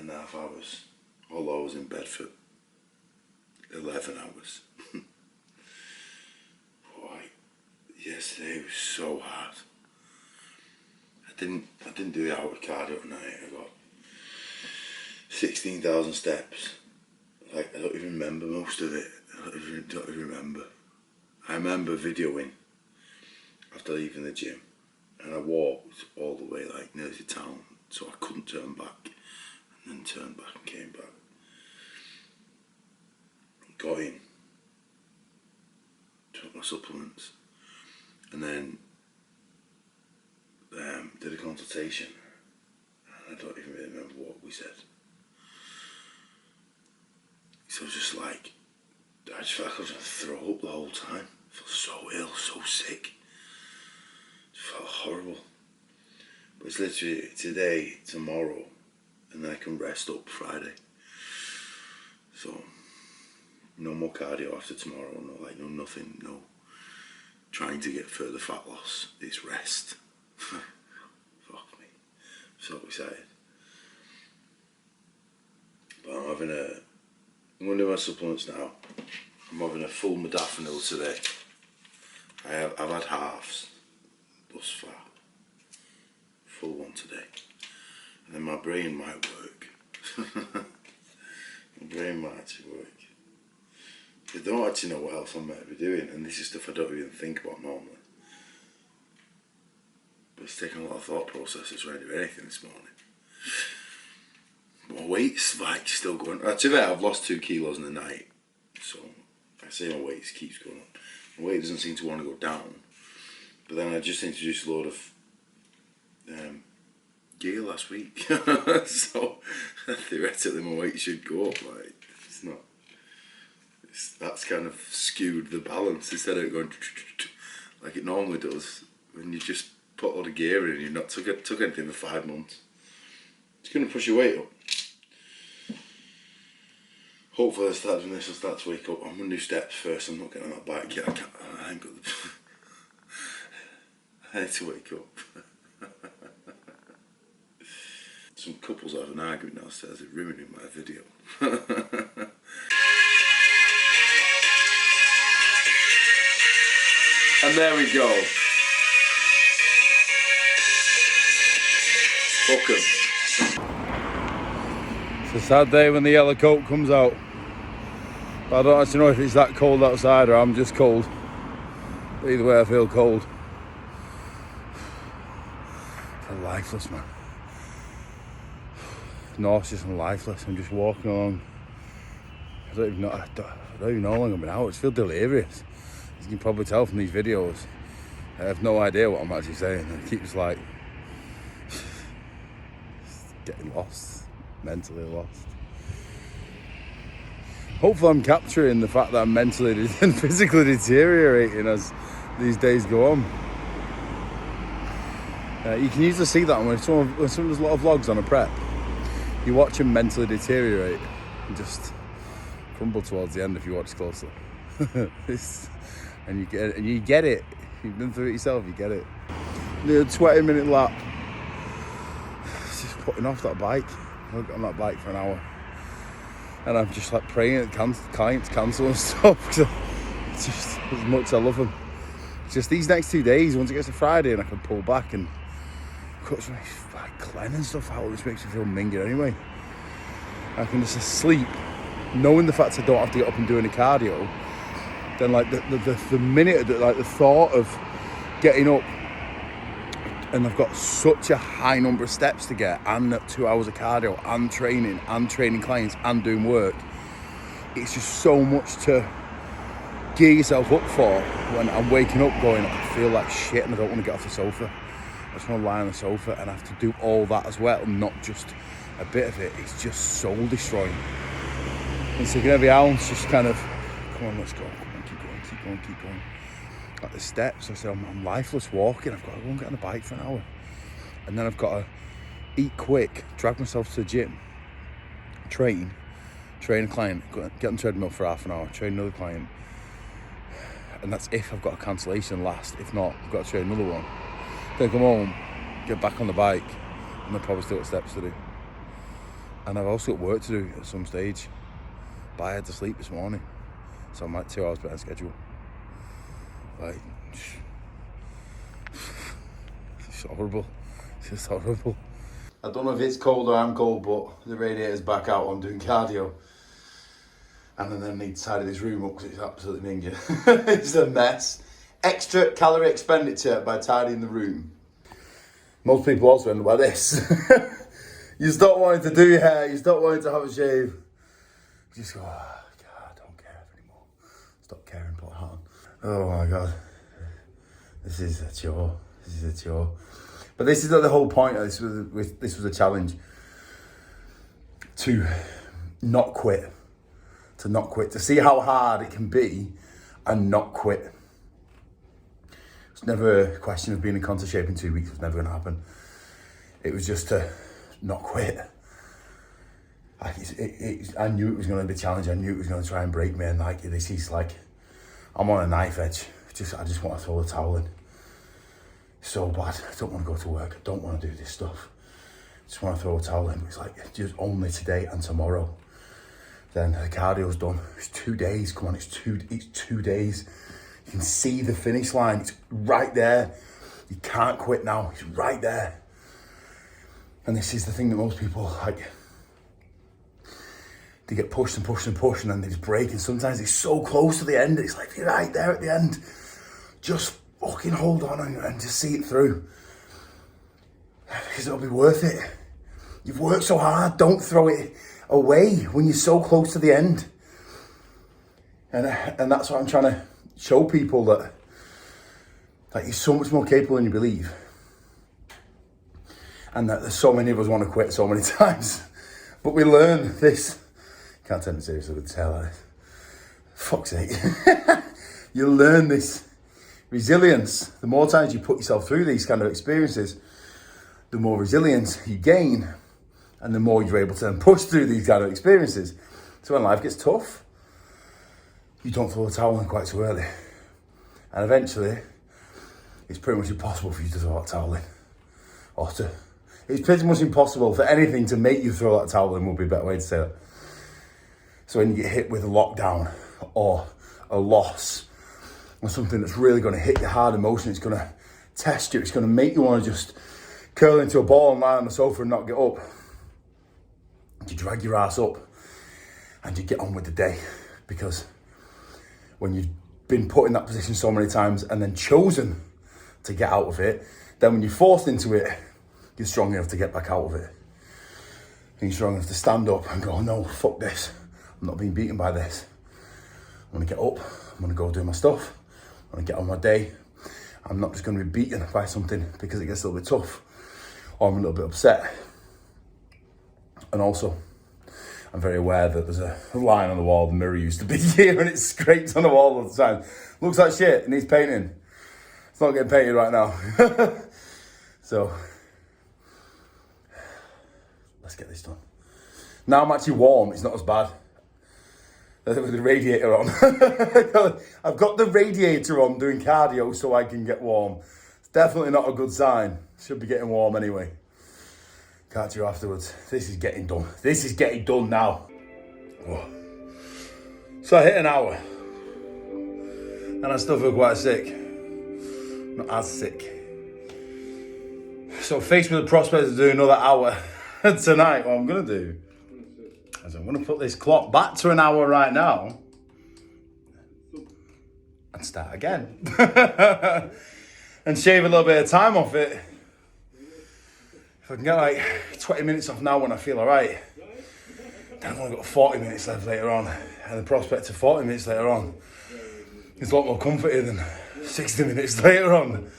9.5 hours, although I was in bed for 11 hours. Boy, yesterday was so hard. I didn't do the hour cardio at night. I got 16,000 steps. Like, I don't even remember most of it. I don't even remember. I remember videoing after leaving the gym, and I walked all the way like near to town, so I couldn't turn back, and then turned back and came back. Got in, took my supplements, and then did a consultation, and I don't even really remember what we said. So I was just like, I just felt like I was going to throw up the whole time. I felt so ill, so sick. Just felt horrible. But it's literally today, tomorrow, and then I can rest up Friday. So, no more cardio after tomorrow, no nothing, no trying to get further fat loss. It's rest. Fuck me. I'm so excited. But I'm going to do my supplements now. I'm having a full modafinil today. I've had halves thus far. Full one today. And then my brain might work. My brain might actually work. I don't actually know what else I might be doing, and this is stuff I don't even think about normally. But it's taken a lot of thought processes trying to do anything this morning. My weight's like still going. Actually, I've lost 2 kilos in the night, so I say my weight keeps going up. My weight doesn't seem to want to go down, but then I just introduced a load of gear last week, so theoretically my weight should go up. Like, it's not. That's kind of skewed the balance instead of it going like it normally does when you just put all the gear in and you've not took anything for 5 months. It's going to push your weight up. Hopefully I start doing this, I'll start to wake up. I'm going to do steps first. I'm not getting on that bike yet. I ain't got the... I need to wake up. Some couples have an argument downstairs. They're ruining my video. And there we go. Fuck 'em. It's a sad day when the yellow coat comes out. But I don't actually know if it's that cold outside or I'm just cold. But either way I feel cold. I feel lifeless, man. Nauseous and lifeless. I'm just walking along. I don't even know how long I've been out. I just feel delirious. As you can probably tell from these videos, I have no idea what I'm actually saying. I keep just like getting lost, mentally lost. Hopefully I'm capturing the fact that I'm mentally and physically deteriorating as these days go on. You can usually see that when someone does a lot of vlogs on a prep. You watch them mentally deteriorate and just crumble towards the end if you watch closely. And you get it. You've been through it yourself, you get it. The 20-minute lap. Just putting off that bike. I got on that bike for an hour. And I'm just like praying that clients cancel and stuff. It's just as much as I love them. It's just these next 2 days, once it gets to Friday and I can pull back and cut some like clean and stuff out, which makes me feel minging anyway. I can just sleep, knowing the fact I don't have to get up and do any cardio. Then like the minute, like the thought of getting up and I've got such a high number of steps to get and 2 hours of cardio and training clients and doing work, it's just so much to gear yourself up for when I'm waking up going, I feel like shit and I don't want to get off the sofa. I just want to lie on the sofa and have to do all that as well, not just a bit of it. It's just soul destroying. And taking every ounce, just kind of, come on, let's go. Keep going. Like the steps, I said, I'm lifeless walking. I've got to go and get on the bike for an hour. And then I've got to eat quick, drag myself to the gym, train a client, get on the treadmill for half an hour, train another client. And that's if I've got a cancellation last. If not, I've got to train another one. Then come home, get back on the bike, and then probably still got steps to do. And I've also got work to do at some stage. But I had to sleep this morning. So I'm like 2 hours behind schedule. Like, it's horrible. It's just horrible. I don't know if it's cold or I'm cold, but the radiator's back out. I'm doing cardio. And then I need to tidy this room up because it's absolutely minging. It's a mess. Extra calorie expenditure by tidying the room. Most people also end up like this. You stop wanting to do your hair, you stop wanting to have a shave. You just go, oh, God, I don't care anymore. Stop caring, put it on. Oh my God. This is a chore. This is a chore. But this is the whole point. This was a challenge. To not quit. To not quit. To see how hard it can be and not quit. It's never a question of being in contest shape in 2 weeks. It was never going to happen. It was just to not quit. I knew it was going to be a challenge. I knew it was going to try and break me. And like, this is like, I'm on a knife edge. I just want to throw the towel in. So bad. I don't want to go to work. I don't want to do this stuff. I just want to throw a towel in. It's like, just only today and tomorrow. Then the cardio's done. It's 2 days. Come on, it's two days. You can see the finish line. It's right there. You can't quit now. It's right there. And this is the thing that most people like. They get pushed and pushed and pushed and then they just break. And sometimes it's so close to the end. It's like, you're right there at the end. Just fucking hold on and just see it through. Because it'll be worth it. You've worked so hard. Don't throw it away when you're so close to the end. And that's what I'm trying to show people, that you're so much more capable than you believe. And that there's so many of us want to quit so many times. But we learn this. Can't take it seriously with the tail like this. Fuck's sake. You learn this resilience. The more times you put yourself through these kind of experiences, the more resilience you gain. And the more you're able to then push through these kind of experiences. So when life gets tough, you don't throw the towel in quite so early. And eventually, it's pretty much impossible for you to throw that towel in. It's pretty much impossible for anything to make you throw that towel in, would be a better way to say it. So when you get hit with a lockdown or a loss or something that's really going to hit your hard emotion, it's going to test you, it's going to make you want to just curl into a ball and lie on the sofa and not get up. You drag your ass up and you get on with the day, because when you've been put in that position so many times and then chosen to get out of it, then when you're forced into it, you're strong enough to get back out of it. And you're strong enough to stand up and go, no, fuck this. I'm not being beaten by this. I'm going to get up. I'm going to go do my stuff. I'm going to get on my day. I'm not just going to be beaten by something because it gets a little bit tough or I'm a little bit upset. And also, I'm very aware that there's a line on the wall. The mirror used to be here and it scrapes on the wall all the time. Looks like shit. It needs painting. It's not getting painted right now. So, let's get this done. Now I'm actually warm. It's not as bad. With the radiator on. I've got the radiator on doing cardio so I can get warm. It's definitely not a good sign. Should be getting warm anyway. Catch you afterwards. This is getting done. This is getting done now. Oh. So I hit an hour. And I still feel quite sick. Not as sick. So faced with the prospect of doing another hour tonight, what I'm going to do is I'm going to put this clock back to an hour right now and start again. And shave a little bit of time off it. If I can get like 20 minutes off now when I feel alright, then I've only got 40 minutes left later on. And the prospect of 40 minutes later on is a lot more comforting than 60 minutes later on.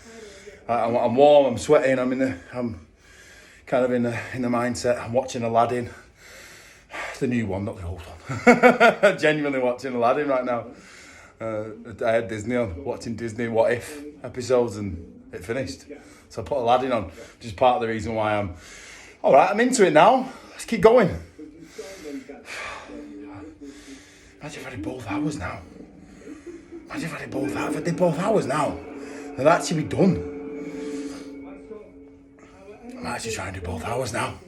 I'm warm, I'm sweating, I'm kind of in the mindset. I'm watching Aladdin. The new one, not the old one. Genuinely watching Aladdin right now. I had Disney on, watching Disney What If episodes, and it finished. So I put Aladdin on, which is part of the reason why I'm... Alright, I'm into it now. Let's keep going. Imagine if I did both hours now. Imagine if I did both hours. If I did both hours now, then that'd actually be done. I might actually try and do both hours now.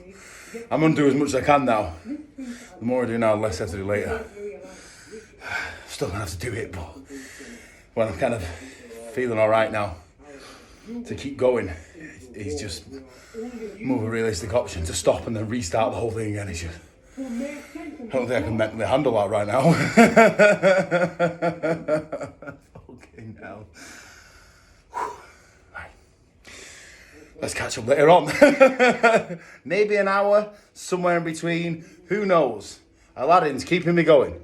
I'm gonna do as much as I can now. The more I do now, the less I have to do later. Still gonna have to do it, but when I'm kind of feeling all right now, to keep going is just more of a realistic option. To stop and then restart the whole thing again is just, I don't think I can mentally handle that right now. Fucking hell. Right. Let's catch up later on. Maybe an hour, somewhere in between. Who knows? Aladdin's keeping me going.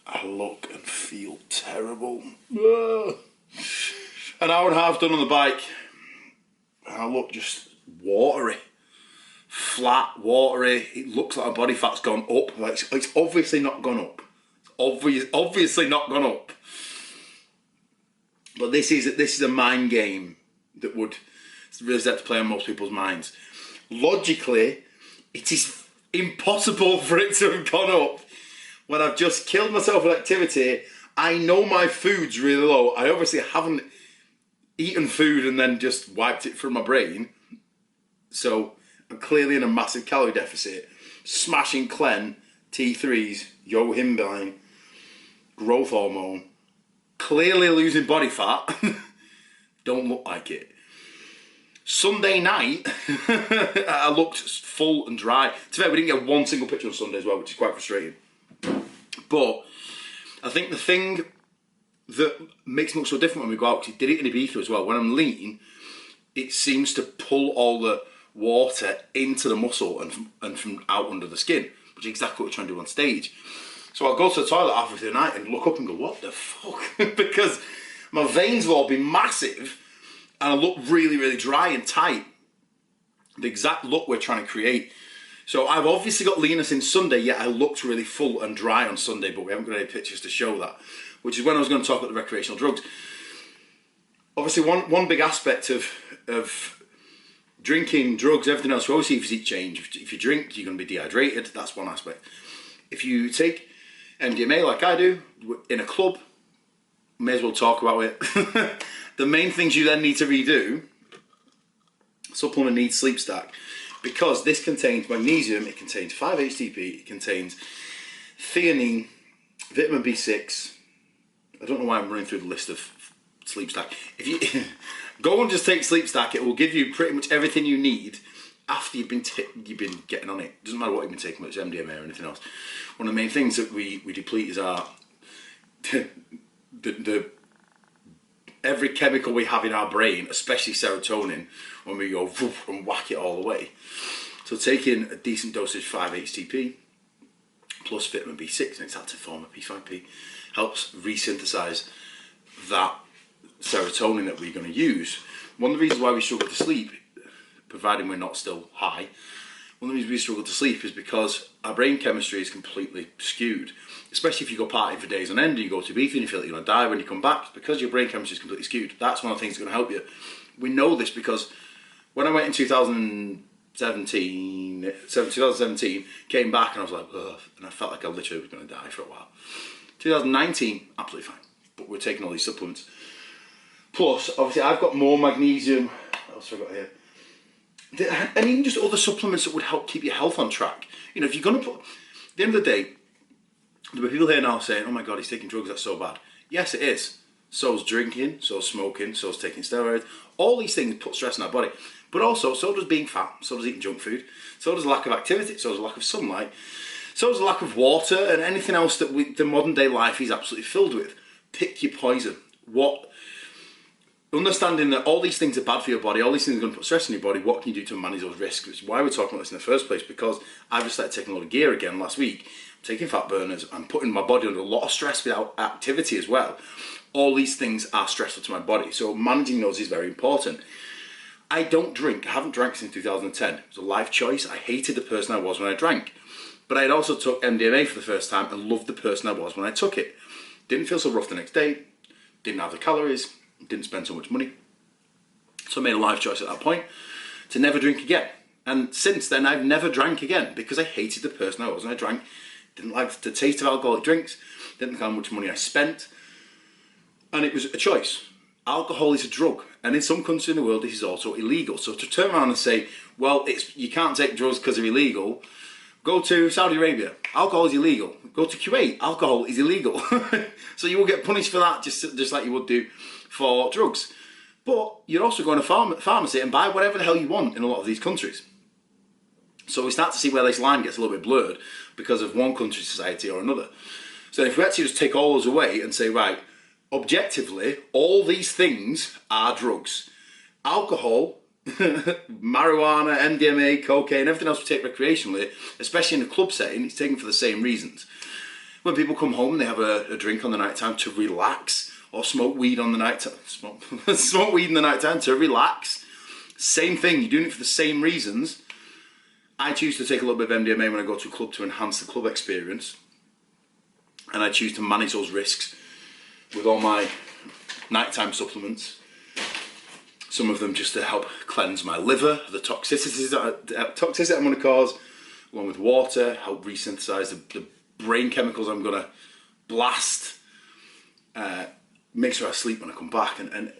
I look and feel terrible. An hour and a half done on the bike. And I look just watery. Flat, watery. It looks like my body fat's gone up. It's obviously not gone up. It's obviously not gone up. But this is a mind game that would really start to play on most people's minds. Logically, it is impossible for it to have gone up. When I've just killed myself with activity, I know my food's really low. I obviously haven't eaten food and then just wiped it from my brain. So I'm clearly in a massive calorie deficit. Smashing Clen, T3s, yohimbine, growth hormone. Clearly losing body fat. Don't look like it. Sunday night, I looked full and dry. To be fair, we didn't get one single picture on Sunday as well, which is quite frustrating. But I think the thing that makes me look so different when we go out, because it did it in Ibiza as well, when I'm lean, it seems to pull all the water into the muscle and from out under the skin, which is exactly what we're trying to do on stage. So I'll go to the toilet after the night and look up and go, what the fuck? Because my veins will all be massive and I look really, really dry and tight. The exact look we're trying to create. So I've obviously got leanness in Sunday, yet I looked really full and dry on Sunday, but we haven't got any pictures to show that, which is when I was going to talk about the recreational drugs. Obviously, one big aspect of drinking, drugs, everything else, we always see physique change. If you drink, you're going to be dehydrated. That's one aspect. If you take MDMA like I do, in a club, may as well talk about it. The main things you then need to redo, supplement needs sleep stack, because this contains magnesium, it contains 5-HTP, it contains theanine, vitamin B6. I don't know why I'm running through the list of sleep stack. If you go and just take sleep stack, it will give you pretty much everything you need after you've been getting on it. Doesn't matter what you've been taking, whether it's MDMA or anything else. One of the main things that we deplete is our every chemical we have in our brain, especially serotonin, when we go and whack it all away. So taking a decent dosage 5-HTP plus vitamin B6 in its active form of P5P helps resynthesize that serotonin that we're going to use. One of the reasons why we struggle to sleep, providing we're not still high, one of the reasons we struggle to sleep is because our brain chemistry is completely skewed. Especially if you go partying for days on end and you go to Ibiza and you feel like you're going to die when you come back, because your brain chemistry is completely skewed. That's one of the things that's going to help you. We know this because when I went in 2017, came back and I was like, ugh, and I felt like I literally was going to die for a while. 2019, absolutely fine. But we're taking all these supplements. Plus, obviously, I've got more magnesium. What else have I got here? And even just other supplements that would help keep your health on track. You know, if you're going to put, at the end of the day, there are people here now saying, oh my God, he's taking drugs, that's so bad. Yes, it is. So's drinking, so's smoking, so's taking steroids. All these things put stress on our body. But also, so does being fat, so does eating junk food, so does lack of activity, so does lack of sunlight, so does lack of water, and anything else that the modern day life is absolutely filled with. Pick your poison. Understanding that all these things are bad for your body, all these things are going to put stress on your body, what can you do to manage those risks? Which is why we're talking about this in the first place, because I've just started taking a lot of gear again last week. I'm taking fat burners, I'm putting my body under a lot of stress without activity as well. All these things are stressful to my body, so managing those is very important. I don't drink, I haven't drank since 2010. It was a life choice. I hated the person I was when I drank. But I had also took MDMA for the first time and loved the person I was when I took it. Didn't feel so rough the next day, didn't have the calories, didn't spend so much money. So I made a life choice at that point to never drink again. And since then I've never drank again because I hated the person I was when I drank. Didn't like the taste of alcoholic drinks, didn't like how much money I spent. And it was a choice. alcohol is a drug, and in some countries in the world this is also illegal. So to turn around and say, well, you can't take drugs because they're illegal, go to Saudi Arabia, alcohol is illegal. Go to Kuwait, alcohol is illegal. So you will get punished for that just like you would do for drugs. But you're also going to pharmacy and buy whatever the hell you want in a lot of these countries. So we start to see where this line gets a little bit blurred because of one country's society or another. So if we actually just take all those away and say, right, objectively, all these things are drugs. Alcohol, marijuana, MDMA, cocaine, everything else we take recreationally, especially in a club setting, it's taken for the same reasons. When people come home and they have a drink on the night time to relax, or smoke weed on the night time, smoke weed in the night time to relax, same thing, you're doing it for the same reasons. I choose to take a little bit of MDMA when I go to a club to enhance the club experience, and I choose to manage those risks with all my nighttime supplements. Some of them just to help cleanse my liver, the toxicity I'm going to cause, along with water, help resynthesize the brain chemicals I'm going to blast, make sure I sleep when I come back, and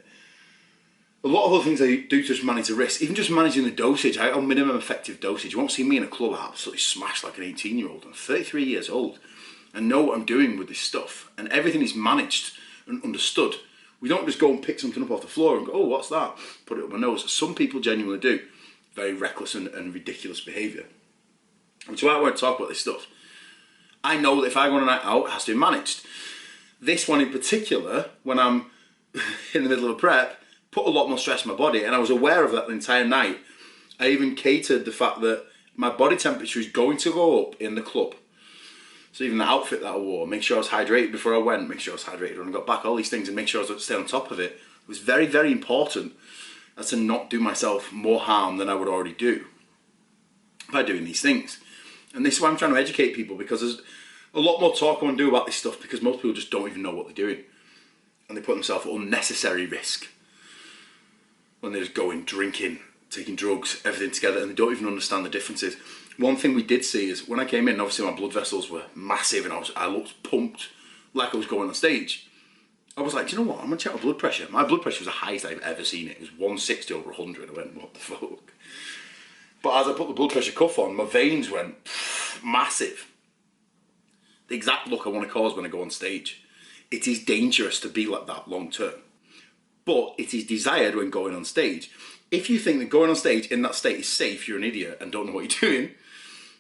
a lot of other things I do to just manage the risk, even just managing the dosage. I on minimum effective dosage. You won't see me in a club absolutely smashed like an 18-year-old. I'm 33 years old and know what I'm doing with this stuff, and everything is managed and understood. We don't just go and pick something up off the floor and go, oh, what's that? Put it up my nose. Some people genuinely do. Very reckless and ridiculous behaviour. Which is why I want to talk about this stuff. I know that if I go on a night out, it has to be managed. This one in particular, when I'm in the middle of a prep, put a lot more stress on my body, and I was aware of that the entire night. I even catered the fact that my body temperature is going to go up in the club. So even the outfit that I wore, make sure I was hydrated before I went, make sure I was hydrated when I got back, all these things, and make sure I was stay on top of it was very, very important, as to not do myself more harm than I would already do by doing these things. And this is why I'm trying to educate people, because there's a lot more talk I want to do about this stuff, because most people just don't even know what they're doing, and they put themselves at unnecessary risk when they're just going, drinking, taking drugs, everything together, and they don't even understand the differences. One thing we did see is when I came in, obviously my blood vessels were massive and I looked pumped like I was going on stage. I was like, do you know what, I'm going to check my blood pressure. My blood pressure was the highest I've ever seen it. It was 160 over 100. I went, what the fuck? But as I put the blood pressure cuff on, my veins went massive. The exact look I want to cause when I go on stage. It is dangerous to be like that long term. But it is desired when going on stage. If you think that going on stage in that state is safe, you're an idiot and don't know what you're doing.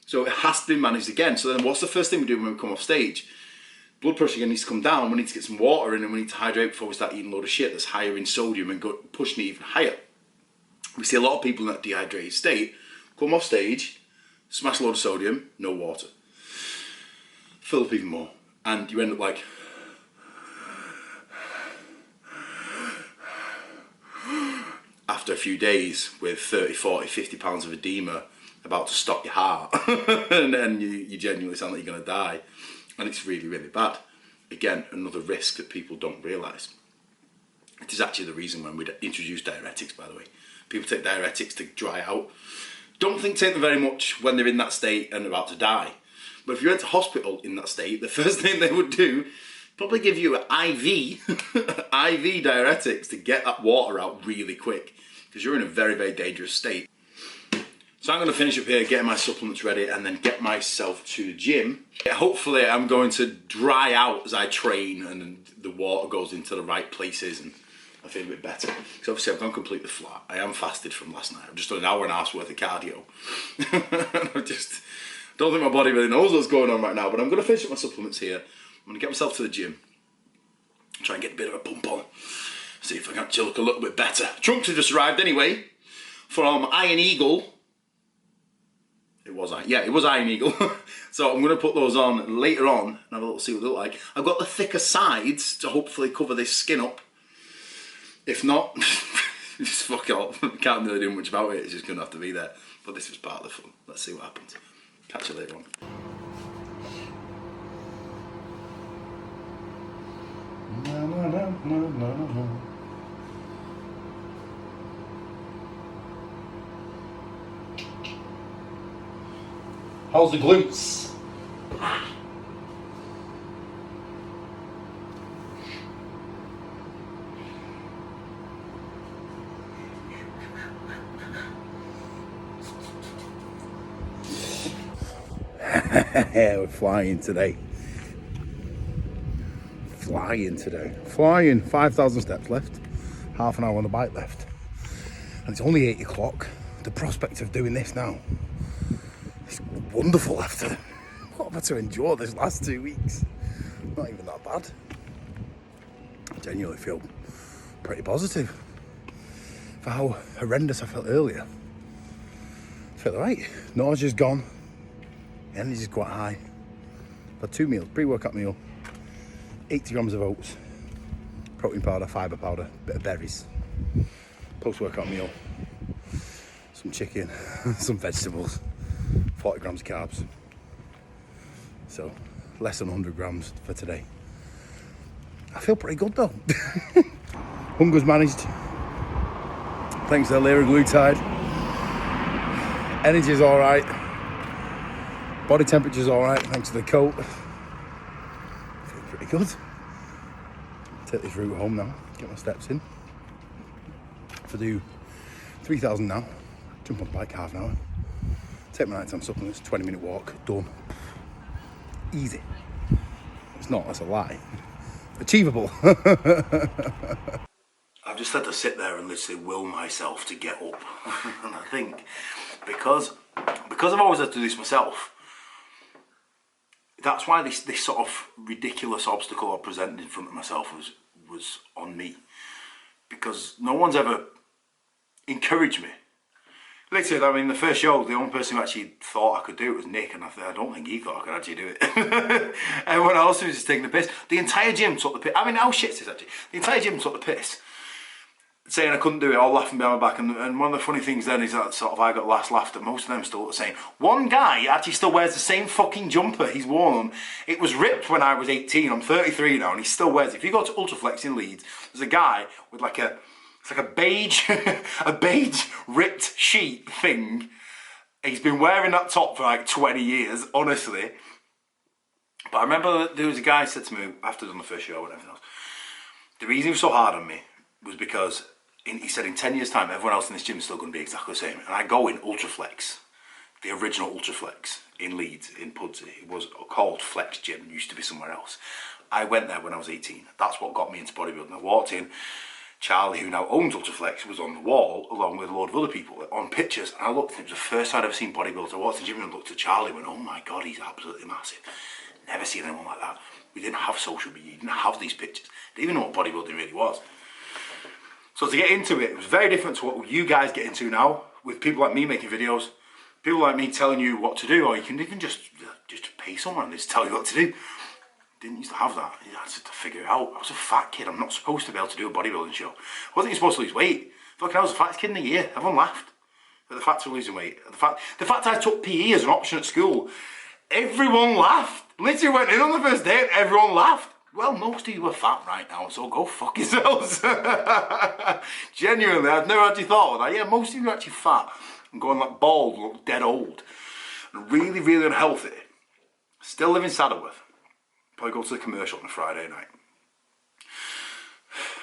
So it has to be managed again. So then what's the first thing we do when we come off stage? Blood pressure again needs to come down. We need to get some water in, and we need to hydrate before we start eating a load of shit that's higher in sodium and pushing it even higher. We see a lot of people in that dehydrated state come off stage, smash a load of sodium, no water. Fill up even more. And you end up like... after a few days with 30, 40, 50 pounds of edema about to stop your heart and then you genuinely sound like you're going to die, and it's really, really bad. Again, another risk that people don't realise. It is actually the reason when we introduce diuretics, by the way. People take diuretics to dry out. Don't think take them very much when they're in that state and about to die. But if you went to hospital in that state, the first thing they would do, probably give you an IV, IV diuretics to get that water out really quick, because you're in a very, very dangerous state. So I'm going to finish up here, getting my supplements ready, and then get myself to the gym. Hopefully I'm going to dry out as I train, and the water goes into the right places, and I feel a bit better. Because obviously I've gone completely flat. I am fasted from last night. I've just done an hour and a half's worth of cardio. I just don't think my body really knows what's going on right now, but I'm going to finish up my supplements here. I'm going to get myself to the gym, try and get a bit of a pump on, see if I can actually look a little bit better. Trunks have just arrived anyway from Iron Eagle. It was Iron Eagle. So I'm going to put those on later on and have a little see what they look like. I've got the thicker sides to hopefully cover this skin up. If not, just fuck off. Can't really do much about it. It's just going to have to be there. But this was part of the fun. Let's see what happens. Catch you later on. How's the glutes? We're flying today. Flying. 5,000 steps left. Half an hour on the bike left. And it's only 8 o'clock. The prospect of doing this now is wonderful after what I've had to endure this last 2 weeks. Not even that bad. I genuinely feel pretty positive for how horrendous I felt earlier. I feel alright. Nausea's gone. Energy's quite high. I've had 2 meals, pre-workout meal, 80 grams of oats, protein powder, fibre powder, bit of berries. Post-workout meal, some chicken, some vegetables, 40 grams of carbs. So less than 100 grams for today. I feel pretty good though. Hunger's managed. Thanks to the liraglutide. Energy's alright. Body temperature's alright, thanks to the coat. Feel pretty good. Take this route home now, get my steps in. If I do 3,000 now, jump on the bike half an hour. Take my nighttime supplements, 20-minute walk, done. Easy. It's not, that's a lie. Achievable. I've just had to sit there and literally will myself to get up. And I think because I've always had to do this myself, that's why this sort of ridiculous obstacle I presented in front of myself was on me. Because no one's ever encouraged me. Literally, I mean, the first show, the only person who actually thought I could do it was Nick, and I don't think he thought I could actually do it. Everyone else was just taking the piss. The entire gym took the piss. I mean, how shit is this actually? The entire gym took the piss, saying I couldn't do it, all laughing behind my back. And one of the funny things then is that sort of I got last laughed at. Most of them still look the same. One guy actually still wears the same fucking jumper he's worn. It was ripped when I was 18. I'm 33 now, and he still wears it. If you go to Ultraflex in Leeds, there's a guy with like it's like a beige, a beige ripped sheet thing. He's been wearing that top for like 20 years, honestly. But I remember there was a guy who said to me after I'd done the first show and everything else, the reason he was so hard on me was because he said in 10 years time everyone else in this gym is still going to be exactly the same. And I go in Ultraflex, the original Ultraflex in Leeds, in Pudsey. It was called Flex Gym, it used to be somewhere else. I went there when I was 18. That's what got me into bodybuilding. I walked in, Charlie, who now owns Ultraflex, was on the wall along with a load of other people on pictures, and I looked and it was the first time I'd ever seen bodybuilders. I walked to the gym and looked at Charlie and went, oh my god, he's absolutely massive. Never seen anyone like that. We didn't have social media, you didn't have these pictures. Didn't even know what bodybuilding really was. So to get into it, it was very different to what you guys get into now, with people like me making videos, people like me telling you what to do, or you can even just pay someone and just tell you what to do. Didn't used to have that. You had to figure it out. I was a fat kid. I'm not supposed to be able to do a bodybuilding show. I wasn't even supposed to lose weight. Fucking, I was the fattest kid in the year. Everyone laughed at the fact of losing weight. The fact I took PE as an option at school, everyone laughed. Literally went in on the first day and everyone laughed. Well, most of you are fat right now, so go fuck yourselves. Genuinely, I've never actually thought of that. Yeah, most of you are actually fat and going like bald, look dead old, and really, really unhealthy. Still live in Saddleworth. Probably go to the commercial on a Friday night.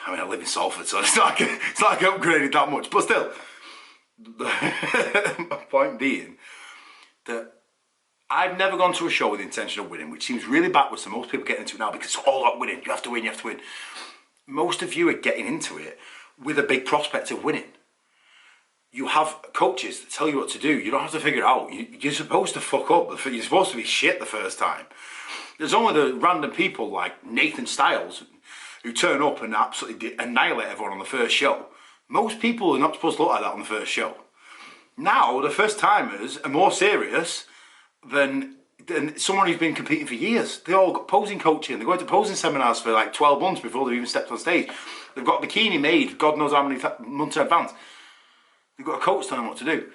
I mean, I live in Salford, so it's not like I upgraded that much. But still, my point being that I've never gone to a show with the intention of winning, which seems really backwards to most people getting into it now because it's all about winning. You have to win, you have to win. Most of you are getting into it with a big prospect of winning. You have coaches that tell you what to do. You don't have to figure it out. You're supposed to fuck up. You're supposed to be shit the first time. There's only the random people like Nathan Styles who turn up and absolutely annihilate everyone on the first show. Most people are not supposed to look like that on the first show. Now, the first timers are more serious than someone who's been competing for years. They all got posing coaching. They're going to posing seminars for like 12 months before they've even stepped on stage. They've got a bikini made, God knows how many months in advance. They've got a coach telling them what to do.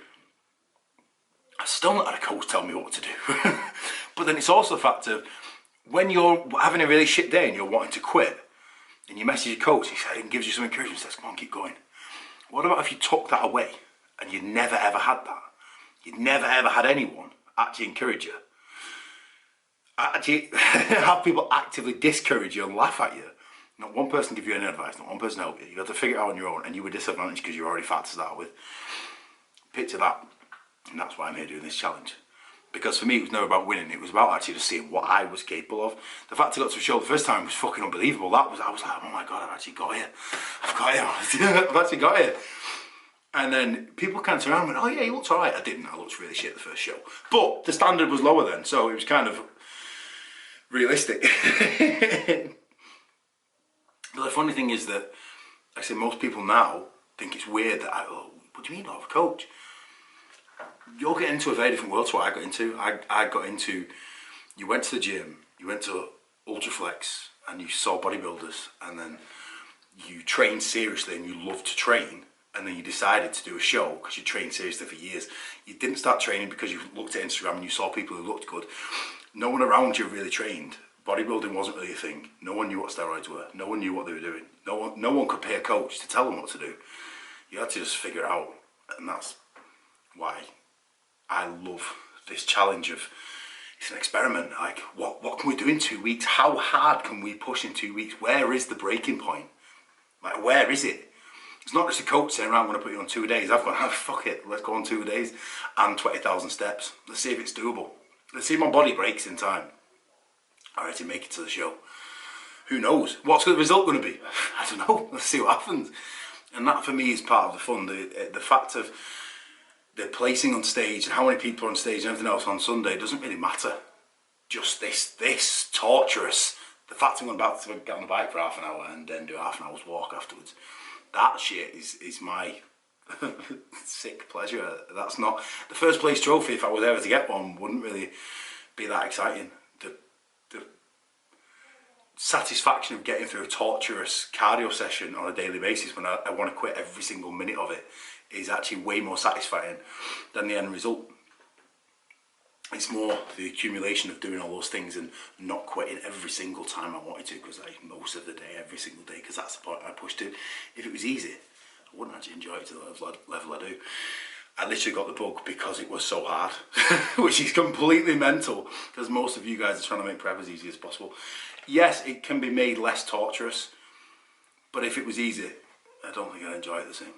I've still not had a coach tell me what to do. But then it's also the fact of when you're having a really shit day and you're wanting to quit and you message your coach and gives you some encouragement, says, come on, keep going. What about if you took that away and you never ever had that? You'd never ever had anyone actually encourage you. Actually have people actively discourage you and laugh at you. Not one person give you any advice, not one person help you. You have to figure it out on your own, and you were disadvantaged because you're already fat to start with. Picture that. And that's why I'm here doing this challenge. Because for me, it was never about winning. It was about actually just seeing what I was capable of. The fact I got to a show the first time was fucking unbelievable. I was like, oh my God, I've actually got here. I've got here. I've actually got here. And then people kind of turned around and went, oh yeah, you looked all right. I didn't. I looked really shit the first show. But the standard was lower then, so it was kind of realistic. But the funny thing is that, like I say, most people now think it's weird that what do you mean not have a coach? You'll get into a very different world to what I got into. I got into, you went to the gym, you went to Ultraflex, and you saw bodybuilders, and then you trained seriously and you loved to train, and then you decided to do a show because you trained seriously for years. You didn't start training because you looked at Instagram and you saw people who looked good. No one around you really trained. Bodybuilding wasn't really a thing. No one knew what steroids were. No one knew what they were doing. No one could pay a coach to tell them what to do. You had to just figure it out, and that's why I love this challenge of, it's an experiment. Like, what can we do in 2 weeks? How hard can we push in 2 weeks? Where is the breaking point? Like, where is it? It's not just a coach saying, right, I'm going to put you on 2 days. I've gone, oh, fuck it, let's go on 2 days and 20,000 steps. Let's see if it's doable. Let's see if my body breaks in time. All right, to make it to the show. Who knows? What's the result going to be? I don't know. Let's see what happens. And that for me is part of the fun. The fact of the placing on stage and how many people are on stage and everything else on Sunday doesn't really matter. Just this torturous. The fact I'm about to get on the bike for half an hour and then do a half an hour's walk afterwards. That shit is my sick pleasure. That's not the first place trophy. If I was ever to get one, wouldn't really be that exciting. The satisfaction of getting through a torturous cardio session on a daily basis when I want to quit every single minute of it is actually way more satisfying than the end result. It's more the accumulation of doing all those things and not quitting every single time I wanted to, because most of the day, every single day, because that's the point I pushed to. If it was easy, I wouldn't actually enjoy it to the level I do. I literally got the bug because it was so hard, which is completely mental, because most of you guys are trying to make prep as easy as possible. Yes, it can be made less torturous, but if it was easy, I don't think I'd enjoy it the same.